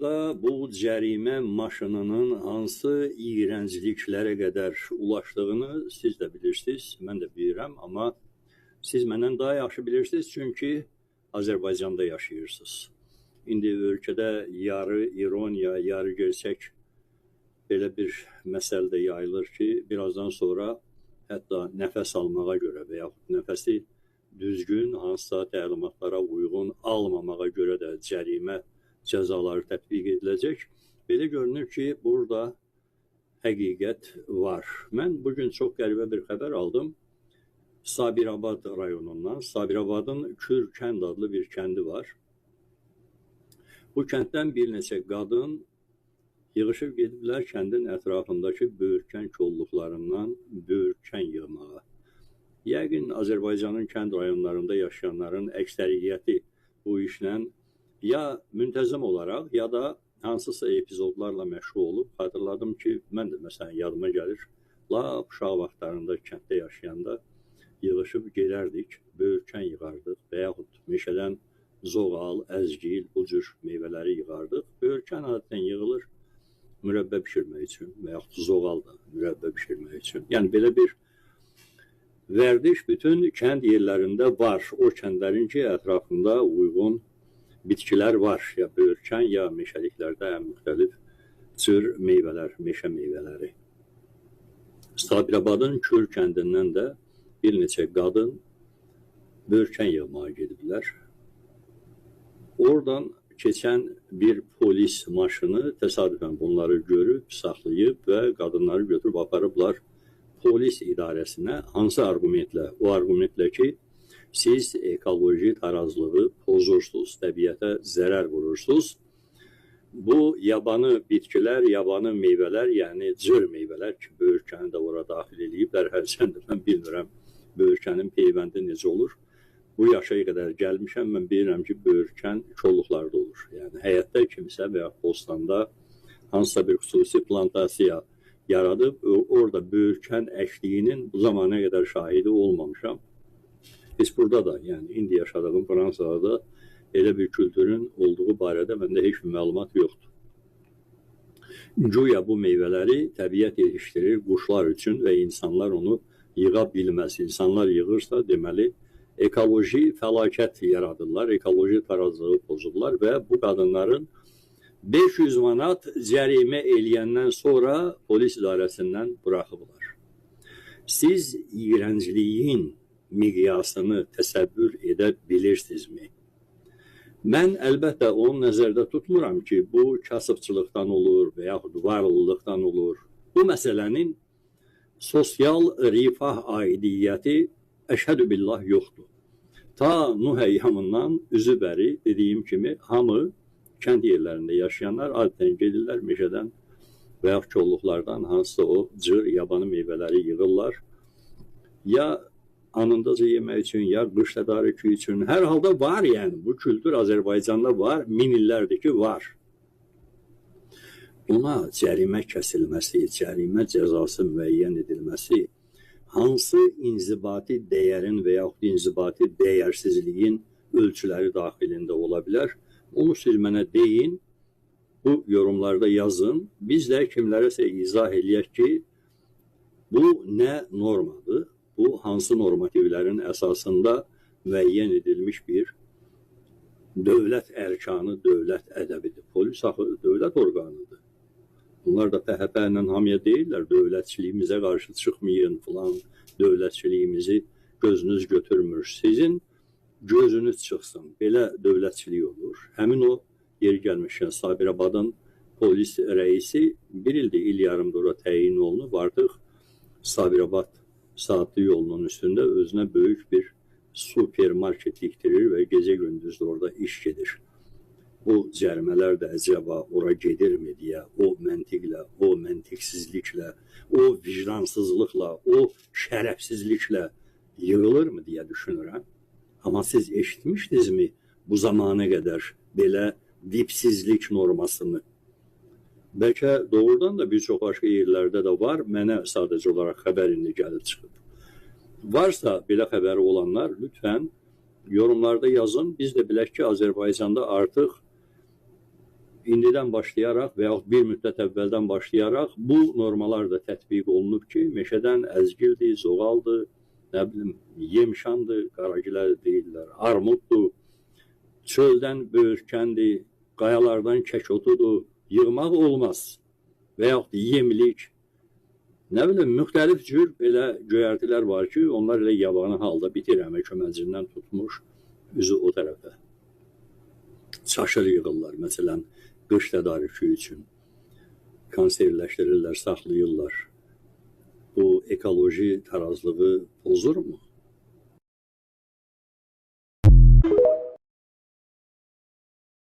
Azərbaycanda bu cərimə maşınının hansı iyrəncliklərə qədər ulaşdığını siz də bilirsiniz, mən də bilirəm, amma siz məndən daha yaxşı bilirsiniz, çünki Azərbaycanda yaşayırsınız. İndi ölkədə yarı ironiya, yarı gerçək belə bir məsələ də yayılır ki, birazdan sonra hətta nəfəs almağa görə və yaxud nəfəsi düzgün, hansısa təlimatlara uyğun almamağa görə də cərimə cəzaları tətbiq ediləcək. Belə görünür ki, burada həqiqət var. Mən bugün çox qəribə bir xəbər aldım. Sabirabad rayonundan. Sabirabadın Kürkənd adlı bir kəndi var. Bu kənddən bir neçə qadın yığışıb gediblər kəndin ətrafındakı böyürkən kolluqlarından böyürkən yığmağa. Yəqin Azərbaycanın kənd rayonlarında yaşayanların əksəriyyəti bu işlə ya müntəzəm olaraq, ya da hansısa epizodlarla məşğul olub. Xatırladım ki, mən də məsələn yadıma gəlir, lap uşaq vaxtlarında kənddə yaşayanda yığışıb gedərdik, böyürkən yığardıq və yaxud meşədən zoğal, əzgil, bu cür meyvələri yığardıq. Böyürkən adətən yığılır mürəbbə bişirmək üçün və yaxud zoğal da mürəbbə bişirmək üçün. Yəni belə bir vərdiş bütün kənd yerlərində var. O kəndlərin ki, ətrafında uyğun bitkilər var, ya böyürkən, ya meşəliklərdə müxtəlif cür meyvələr, meşə meyvələri. Sabirabadın Kür kəndindən də bir neçə qadın böyürkən yığmağa gediblər. Oradan keçən bir polis maşını təsadüfən bunları görüb, saxlayıb və qadınları götürüb aparıblar polis idarəsinə. Hansı argumentlə? O argumentlə ki, siz ekoloji tarazlığı pozursunuz, təbiətə zərər vurursunuz. Bu yabanı bitkilər, yabanı meyvələr, yəni cır meyvələr ki, böyürkəni də ora daxil ediblər. Hərçənd mən bilmirəm böyürkənin peyvəndi necə olur. Bu yaşa qədər gəlmişəm, mən bilirəm ki, böyürkən kolluqlarda olur. Yəni həyətdə kimsə və ya postanda hansısa bir xüsusi plantasiya yaradıb, orada böyürkən əşliyinin bu zamana qədər şahidi olmamışam. Biz burada da, yəni indi yaşadığım Fransada da elə bir kültürün olduğu barədə məndə heç bir məlumat yoxdur. Güya bu meyvələri təbiət yetişdirir quşlar üçün və insanlar onu yığa bilməz. İnsanlar yığırsa, deməli, ekoloji fəlakət yaradırlar, ekoloji tarazlığı pozurlar və bu qadınların 500 manat cərimə eləyəndən sonra polis idarəsindən buraxıblar. Siz iyrəncliyin miqyasını təsəvvür edə bilirsinizmi? Mən əlbəttə onu nəzərdə tutmuram ki, bu kasıbçılıqdan olur və yaxud varlıqdan olur. Bu məsələnin sosial rifah aidiyyəti əşhədü billah yoxdur. Ta Nuh əyyamından üzü bəri dediyim kimi hamı kənd yerlərində yaşayanlar adətən gedirlər meşədən və yaxud kolluqlardan hansısa o cır yabanı meyvələri yığırlar. Ya anındaca yemək üçün, ya qış tədarükü üçün. Hər halda var, yəni bu kültür Azərbaycanda var, min illərdir ki, var. Buna cərimə kəsilməsi, cərimə cəzası müəyyən edilməsi hansı inzibati dəyərin və yaxud inzibati dəyərsizliyin ölçüləri daxilində ola bilər? Onu siz mənə deyin, bu yorumlarda yazın. Biz də kimlərəsə izah eləyək ki, bu nə normadır? Bu, hansı normativlərin əsasında müəyyən edilmiş bir dövlət ərkanı, dövlət ədəbidir. Polis axı dövlət orqanıdır. Bunlar da PHP ilə hamıya deyirlər, dövlətçiliyimizə qarşı çıxmayın filan, dövlətçiliyimizi gözünüz götürmür. Sizin gözünüz çıxsın, belə dövlətçilik olur. Həmin o yeri gəlmişkən Sabirabadın polis rəisi bir ildir, il yarımdır ora təyin olunub, artıq Sabirabad saatlı yolunun üstündə özünə böyük bir supermarket diktirir və gecə gündüz də orada iş gedir. O cərimələr də əcəba ora gedirmi deyə, o məntiqlə, o məntiqsizliklə, o vicdansızlıqla, o şərəfsizliklə yığılırmı deyə düşünürəm. Amma siz eşitmişdinizmi bu zamana qədər belə dipsizlik normasını? Bəlkə doğrudan da bir çox başqa yerlərdə də var, mənə sadəcə olaraq xəbər indi gəlib çıxıb. Varsa belə xəbəri olanlar lütfən yorumlarda yazın. Biz də bilək ki, Azərbaycanda artıq indidən başlayaraq və yaxud bir müddət əvvəldən başlayaraq bu normalar da tətbiq olunub ki, meşədən əzgildir, zoğaldır, nə bilim, yemşandır, qaragilə deyirlər, armuddur, çöldən böyürkəndir, qayalardan kəkotudur, yığmaq olmaz və yaxud yemlik. Nə bilim, müxtəlif cür belə göyərtilər var ki, onlar elə yabanı halda bitir, əmək köməcindən tutmuş, üzü o tərəfə. Çaşır yığırlar, məsələn, qış tədarükü üçün. Konservləşdirirlər, saxlayırlar. Bu ekoloji tarazlığı pozurmu?